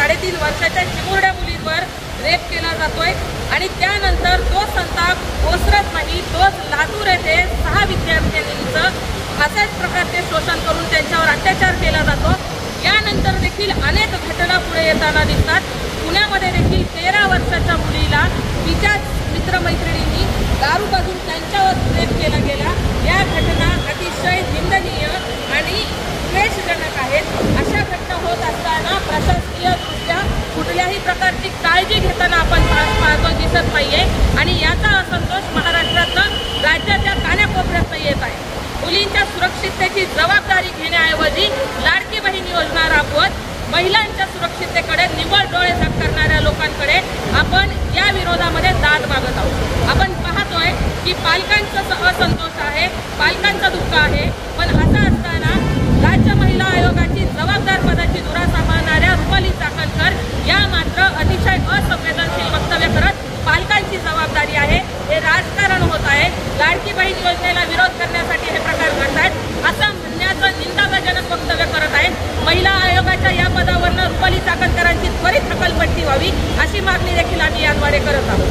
3.5 वर्षाच्या चिमुरड्या मुलींवर रेप केला जातोय आणि त्यानंतर तो संताप ओसरत नाही, तोच लातूर येथे 6 विद्यार्थिनींचं अशाच प्रकारचे शोषण करून त्यांच्यावर अत्याचार केला जातो। यानंतर देखील अनेक घटना पुढे येताना दिसतात। पुण्यामध्ये देखील 13 वर्षाच्या मुलीला तिच्याच मित्रमैत्रिणींनी दारू पाजून त्यांच्यावर रेप केला गेला। या घटना अतिशय निंदनीय आणि द्वेषजनक आहेत। अशा घटना होत असताना प्रशासकीयदृष्ट्या कुठल्याही प्रकारची काळजी घेताना आपण पाहतो दिसत नाहीये आणि याचा असंतोष महाराष्ट्रातनं राज्याच्या कानाकोपऱ्यात येत आहे। मुलींच्या सुरक्षिततेची जबाबदारी घेण्याऐवजी लाडकी बहीण योजना राबवत महिलांच्या सुरक्षिततेकडे निव्वळ डोळे झाक करणाऱ्या लोकांकडे आपण या विरोधामध्ये दाद मागत आहोत। आपण पाहतोय की पालकांचा असंतोष आहे, पालकांचं दुःख आहे, पण असं असताना राज्य महिला आयोगाची जबाबदार पदाची धुरा सांभाळणाऱ्या रुपाली चाकणकर या मात्र अतिशय असंवेदनशील वक्तव्य करत पालकांची जबाबदारी आहे, हे राजकारण होत आहे, लाडकी बहीण योजनेला विरोध करण्यासाठी हे प्रकार घडत आहेत असं म्हणण्याचं निंदाजनक वक्तव्य करत आहेत। महिला आयोगाच्या या पदावरनं रुपाली चाकणकरांची त्वरित हकालपट्टी व्हावी अशी मागणी देखील आम्ही याद्वारे करत आहोत।